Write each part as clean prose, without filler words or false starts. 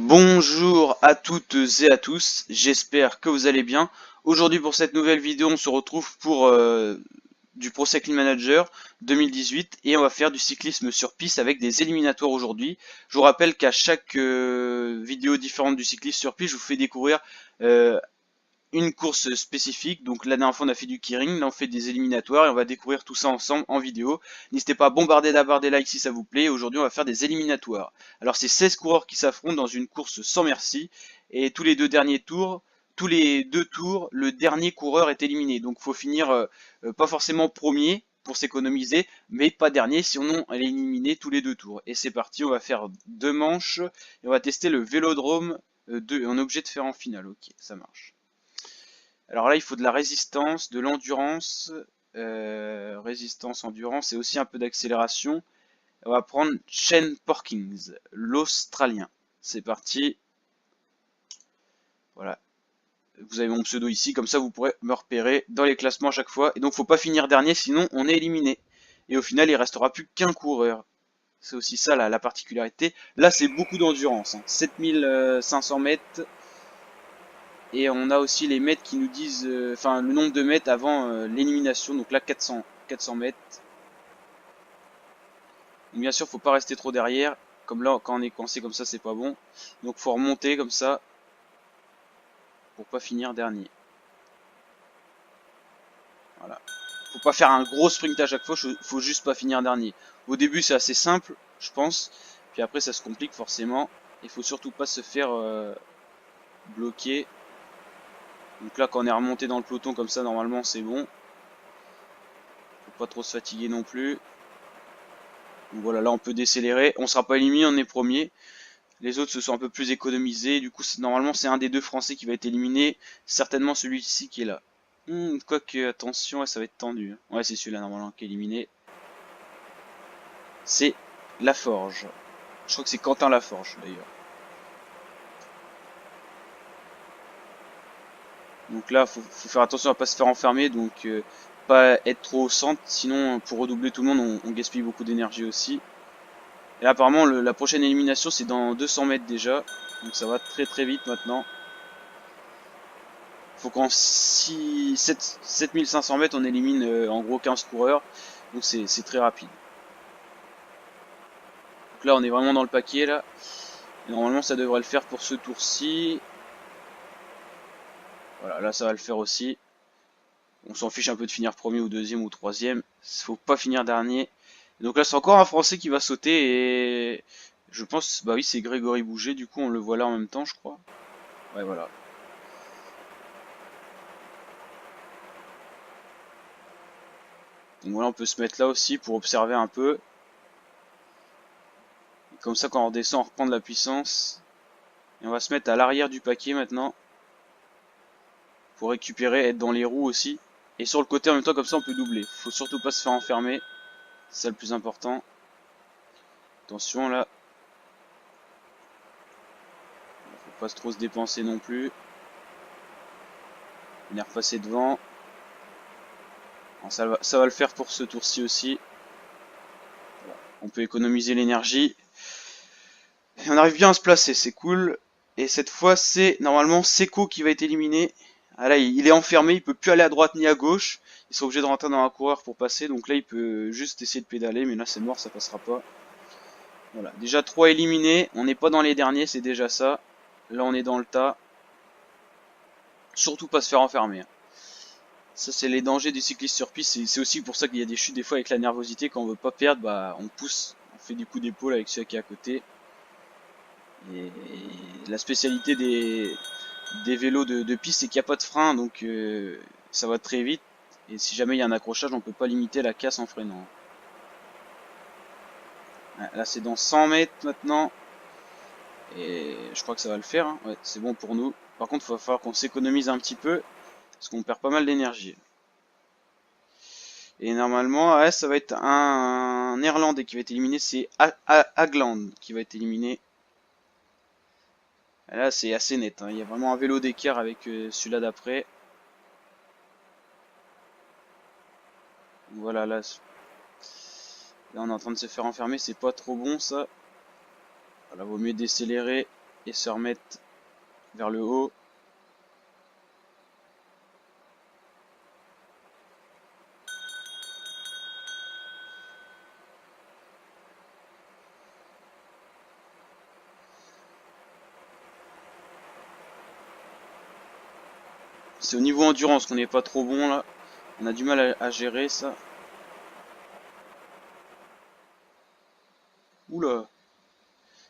Bonjour à toutes et à tous, j'espère que vous allez bien. Aujourd'hui pour cette nouvelle vidéo, on se retrouve pour du Pro Cycling Manager 2018 et on va faire du cyclisme sur piste avec des éliminatoires aujourd'hui. Je vous rappelle qu'à chaque vidéo différente du cyclisme sur piste, je vous fais découvrir euh, une course spécifique. Donc la dernière fois on a fait du keiring, là on fait des éliminatoires et on va découvrir tout ça ensemble en vidéo. N'hésitez pas à bombarder la barre des likes si ça vous plaît. Aujourd'hui on va faire des éliminatoires. Alors c'est 16 coureurs qui s'affrontent dans une course sans merci et tous les deux derniers tours, tous les deux tours, le dernier coureur est éliminé. Donc faut finir pas forcément premier pour s'économiser, mais pas dernier, sinon elle est éliminée tous les deux tours. Et c'est parti, on va faire deux manches et on va tester le vélodrome 2. On est obligé de faire en finale, ok, ça marche. Alors là, il faut de la résistance, de l'endurance, résistance, endurance et aussi un peu d'accélération. On va prendre Shane Porkins, l'Australien. C'est parti. Voilà. Vous avez mon pseudo ici, comme ça vous pourrez me repérer dans les classements à chaque fois. Et donc, faut pas finir dernier, sinon on est éliminé. Et au final, il restera plus qu'un coureur. C'est aussi ça la particularité. Là, c'est beaucoup d'endurance. 7500 mètres. Et on a aussi les mètres qui nous disent, enfin le nombre de mètres avant l'élimination. Donc là 400 mètres. Donc bien sûr faut pas rester trop derrière. Comme là quand on est coincé comme ça c'est pas bon. Donc faut remonter comme ça pour pas finir dernier. Voilà. Faut pas faire un gros sprint à chaque fois, faut juste pas finir dernier. Au début c'est assez simple je pense. Puis après ça se complique forcément. Il faut surtout pas se faire bloquer. Donc là quand on est remonté dans le peloton comme ça normalement c'est bon. Faut pas trop se fatiguer non plus. Donc voilà, là on peut décélérer. On sera pas éliminé, on est premier. Les autres se sont un peu plus économisés. Du coup, normalement, c'est un des deux Français qui va être éliminé. Certainement celui-ci qui est là. Quoique, attention, ça va être tendu. Ouais, c'est celui-là normalement qui est éliminé. C'est Laforge. Je crois que c'est Quentin Laforge d'ailleurs. Donc là, faut faire attention à pas se faire enfermer. Donc, pas être trop au centre. Sinon, pour redoubler tout le monde, on gaspille beaucoup d'énergie aussi. Et là, apparemment, la prochaine élimination, c'est dans 200 mètres déjà. Donc ça va très très vite maintenant. Faut qu'en 7500 mètres, on élimine en gros 15 coureurs. Donc c'est très rapide. Donc là, on est vraiment dans le paquet là. Et normalement, ça devrait le faire pour ce tour-ci. Voilà, là, ça va le faire aussi. On s'en fiche un peu de finir premier ou deuxième ou troisième. Faut pas finir dernier. Et donc là, c'est encore un Français qui va sauter et je pense, bah oui, c'est Grégory Bouger. Du coup, on le voit là en même temps, je crois. Ouais, voilà. Donc voilà, on peut se mettre là aussi pour observer un peu. Et comme ça, quand on redescend, on reprend de la puissance. Et on va se mettre à l'arrière du paquet maintenant. Pour récupérer, être dans les roues aussi. Et sur le côté en même temps, comme ça on peut doubler. Faut surtout pas se faire enfermer. C'est ça le plus important. Attention là. Faut pas trop se dépenser non plus. Venir passer devant. Bon, ça va le faire pour ce tour-ci aussi. Voilà. On peut économiser l'énergie. Et on arrive bien à se placer, c'est cool. Et cette fois, c'est normalement Seco qui va être éliminé. Ah là, il est enfermé, il peut plus aller à droite ni à gauche. Ils sont obligés de rentrer dans un coureur pour passer. Donc là, il peut juste essayer de pédaler, mais là, c'est mort, ça passera pas. Voilà, déjà 3 éliminés. On n'est pas dans les derniers, c'est déjà ça. Là, on est dans le tas. Surtout pas se faire enfermer. Ça, c'est les dangers du cycliste sur piste. C'est aussi pour ça qu'il y a des chutes des fois avec la nervosité. Quand on veut pas perdre, bah, on pousse. On fait du coup d'épaule avec celui qui est à côté. Et la spécialité des vélos de piste, c'est qu'il n'y a pas de frein. Donc, ça va très vite. Et si jamais il y a un accrochage, on peut pas limiter la casse en freinant. Là, c'est dans 100 mètres maintenant. Et je crois que ça va le faire. Hein. Ouais, c'est bon pour nous. Par contre, il va falloir qu'on s'économise un petit peu. Parce qu'on perd pas mal d'énergie. Et normalement, ouais, ça va être un Néerlandais qui va être éliminé. C'est Hagland qui va être éliminé. Et là, c'est assez net. Hein. Il y a vraiment un vélo d'écart avec celui-là d'après. Voilà, là, on est en train de se faire enfermer. C'est pas trop bon ça. Voilà, vaut mieux décélérer. et se remettre vers le haut. C'est au niveau endurance qu'on n'est pas trop bon là. On a du mal à gérer ça. Oula.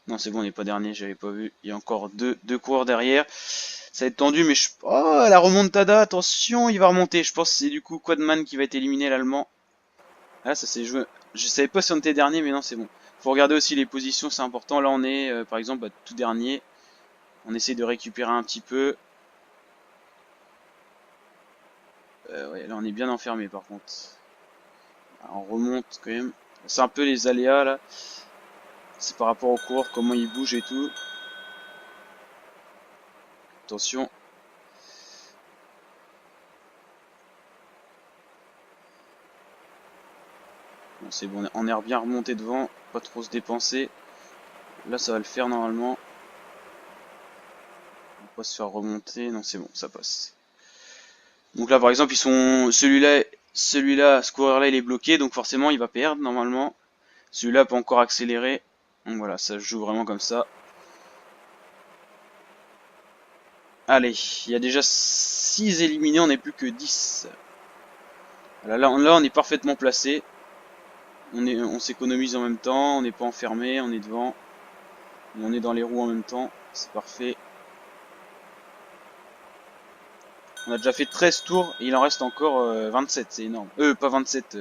Non, c'est bon, on n'est pas dernier, j'avais pas vu. Il y a encore deux coureurs derrière. Ça va être tendu, mais je... Oh, la remontada, attention, il va remonter. Je pense que c'est du coup Quadman qui va être éliminé, l'Allemand. Ah, ça s'est joué. Je savais pas si on était dernier, mais non, c'est bon. Faut regarder aussi les positions, c'est important. Là, on est, par exemple, tout dernier. On essaie de récupérer un petit peu. Ouais, là, on est bien enfermé, par contre. Alors, on remonte quand même. C'est un peu les aléas, là. C'est par rapport au coureur, comment il bouge et tout. Attention. Bon, c'est bon, on est bien remonté devant. Pas trop se dépenser. Là, ça va le faire, normalement. On va pas se faire remonter. Non, c'est bon, ça passe. Donc là, par exemple, ils sont celui-là, ce coureur-là, il est bloqué, donc forcément, il va perdre normalement. Celui-là peut encore accélérer. Donc voilà, ça se joue vraiment comme ça. Allez, il y a déjà 6 éliminés, on n'est plus que 10. Voilà, là, on est parfaitement placé. On s'économise en même temps, on n'est pas enfermé, on est devant. Et on est dans les roues en même temps, c'est parfait. On a déjà fait 13 tours et il en reste encore 27, c'est énorme. Pas 27,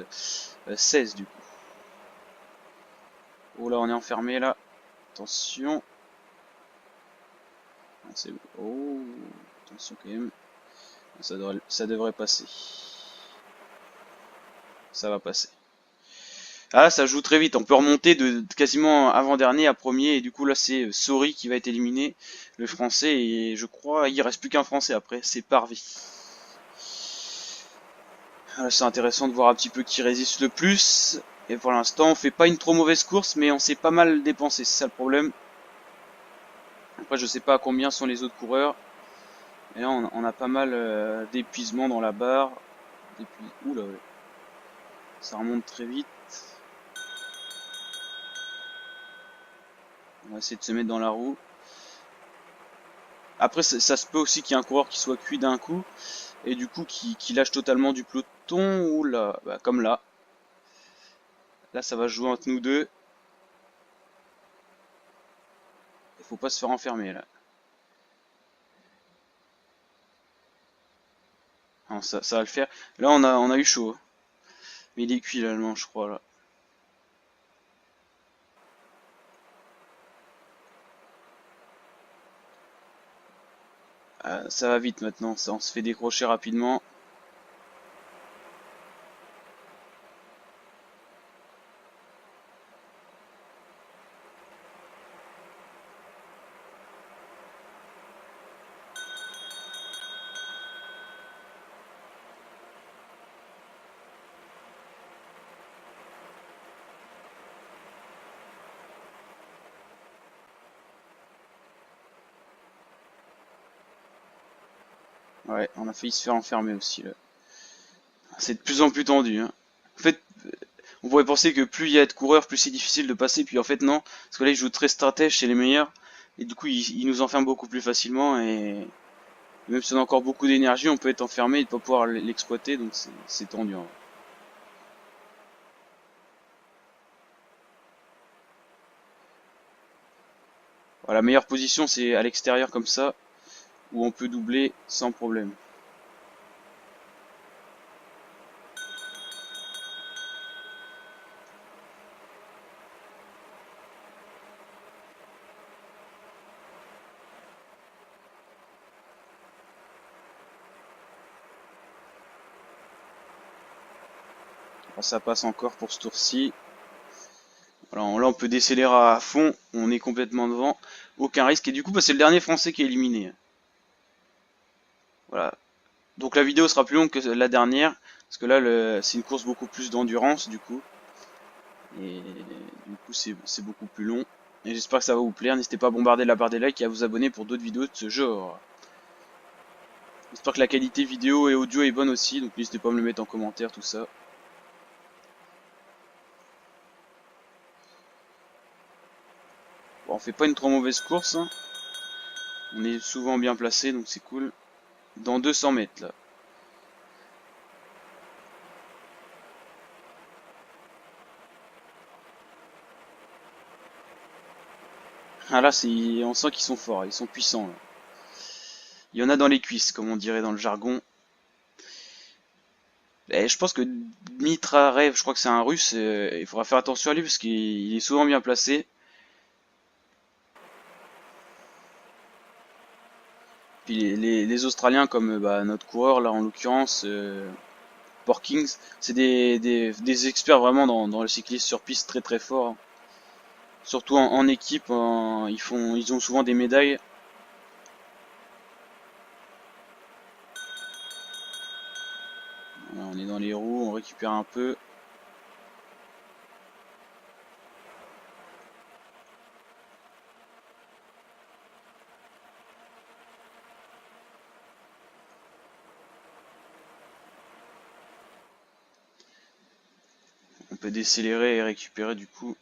16 du coup. Oh là, on est enfermé là. Attention. Oh, attention quand même. Ça devrait passer. Ça va passer. Ah là, ça joue très vite. On peut remonter de quasiment avant-dernier à premier. Et du coup, là, c'est Sori qui va être éliminé. Le français. Et je crois, il reste plus qu'un français après. C'est Parvi. C'est intéressant de voir un petit peu qui résiste le plus. Et pour l'instant, on fait pas une trop mauvaise course, mais on s'est pas mal dépensé. C'est ça le problème. Après, je sais pas à combien sont les autres coureurs. Et là, on a pas mal d'épuisement dans la barre. Oula, ouais. Ça remonte très vite. On va essayer de se mettre dans la roue. Après, ça se peut aussi qu'il y ait un coureur qui soit cuit d'un coup. Et du coup, qui lâche totalement du peloton. Oula, bah, comme là. Là, ça va se jouer entre nous deux. Il faut pas se faire enfermer là. Non, ça va le faire. Là, on a eu chaud. Mais il est cuit l'allemand, je crois là. Ça va vite maintenant, on se fait décrocher rapidement. Ouais, on a failli se faire enfermer aussi là. C'est de plus en plus tendu, hein. En fait, on pourrait penser que plus il y a de coureurs, plus c'est difficile de passer, puis en fait non. Parce que là, ils jouent très stratège, c'est les meilleurs. Et du coup, ils nous enferment beaucoup plus facilement. Et même si on a encore beaucoup d'énergie, on peut être enfermé et ne pas pouvoir l'exploiter. Donc c'est tendu, hein. Voilà, la meilleure position, c'est à l'extérieur comme ça, où on peut doubler sans problème. Ça passe encore pour ce tour-ci. Alors là, on peut décélérer à fond. On est complètement devant. Aucun risque. Et du coup, bah, c'est le dernier français qui est éliminé. Voilà. Donc la vidéo sera plus longue que la dernière. Parce que là, c'est une course beaucoup plus d'endurance, du coup. Et du coup, c'est beaucoup plus long. Et j'espère que ça va vous plaire. N'hésitez pas à bombarder la barre des likes et à vous abonner pour d'autres vidéos de ce genre. J'espère que la qualité vidéo et audio est bonne aussi, donc n'hésitez pas à me le mettre en commentaire, tout ça. Bon, on fait pas une trop mauvaise course, hein. On est souvent bien placé, donc c'est cool. Dans 200 mètres, là. Ah là, on sent qu'ils sont forts, ils sont puissants, là. Il y en a dans les cuisses, comme on dirait dans le jargon. Et je pense que Mitrarev, je crois que c'est un russe, il faudra faire attention à lui parce qu'il est souvent bien placé. Puis les Australiens comme bah, notre coureur là en l'occurrence, Porkings, c'est des experts vraiment dans le cyclisme sur piste très très fort, hein. Surtout en équipe, ils ont souvent des médailles. Voilà, on est dans les roues, on récupère un peu. On peut décélérer et récupérer du coup.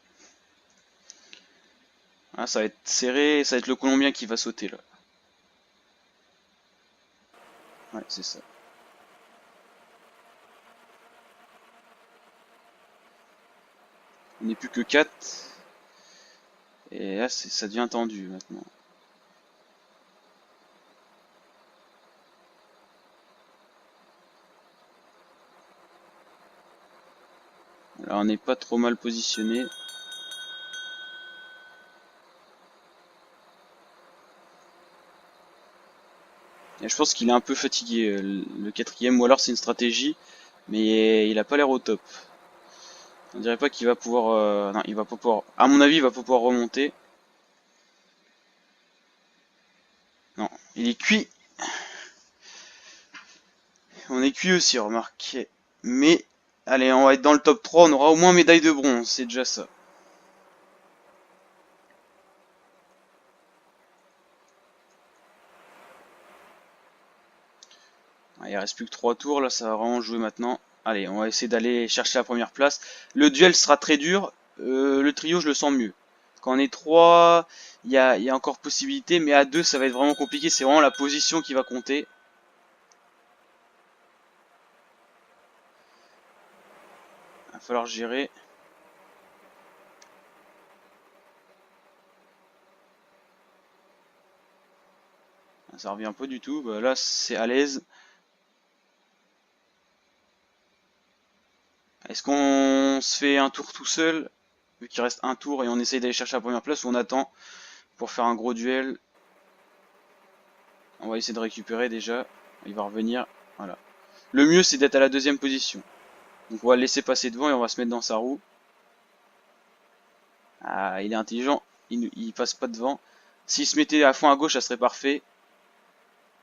Ah, ça va être serré, ça va être le Colombien qui va sauter là. Ouais, c'est ça. On n'est plus que 4. Et là, ça devient tendu maintenant. Là, on n'est pas trop mal positionné. Et je pense qu'il est un peu fatigué, le quatrième, ou alors c'est une stratégie, mais il a pas l'air au top. On dirait pas qu'il va pouvoir... non, il va pas pouvoir... À mon avis, il va pas pouvoir remonter. Non, il est cuit. On est cuit aussi, remarquez. Mais, allez, on va être dans le top 3, on aura au moins médaille de bronze, c'est déjà ça. Il reste plus que 3 tours, là, ça va vraiment jouer maintenant. Allez, on va essayer d'aller chercher la première place. Le duel sera très dur, le trio, je le sens mieux. Quand on est 3, il y a encore possibilité, mais à 2, ça va être vraiment compliqué. C'est vraiment la position qui va compter. Il va falloir gérer. Ça revient pas du tout. Bah, là, c'est à l'aise. Est-ce qu'on se fait un tour tout seul, vu qu'il reste un tour, et on essaye d'aller chercher la première place, ou on attend pour faire un gros duel? On va essayer de récupérer déjà. Il va revenir. Voilà. Le mieux, c'est d'être à la deuxième position. Donc on va le laisser passer devant et on va se mettre dans sa roue. Ah, il est intelligent. Il passe pas devant. S'il se mettait à fond à gauche, ça serait parfait.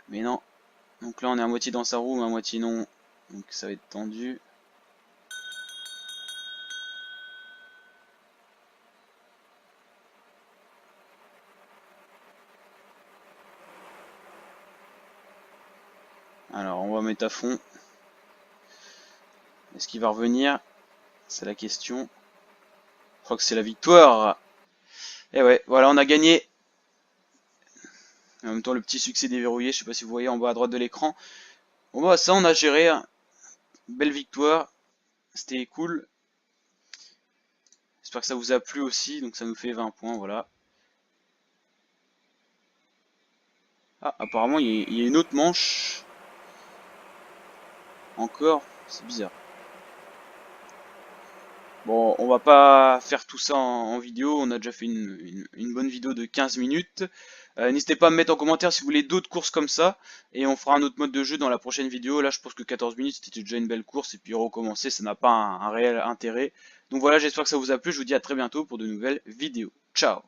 Mais non. Donc là, on est à moitié dans sa roue, mais à moitié non. Donc ça va être tendu. Alors, on va mettre à fond. Est-ce qu'il va revenir? C'est la question. Je crois que c'est la victoire. Et ouais, voilà, on a gagné. En même temps, le petit succès déverrouillé, je sais pas si vous voyez en bas à droite de l'écran. Bon bah ça, on a géré. Belle victoire. C'était cool. J'espère que ça vous a plu aussi. Donc ça nous fait 20 points, voilà. Ah, apparemment, il y a une autre manche. Encore. C'est bizarre. Bon, on va pas faire tout ça en vidéo, on a déjà fait une bonne vidéo de 15 minutes. N'hésitez pas à me mettre en commentaire si vous voulez d'autres courses comme ça, et on fera un autre mode de jeu dans la prochaine vidéo. Là, je pense que 14 minutes, c'était déjà une belle course, et puis recommencer, ça n'a pas un réel intérêt. Donc voilà, j'espère que ça vous a plu, je vous dis à très bientôt pour de nouvelles vidéos. Ciao!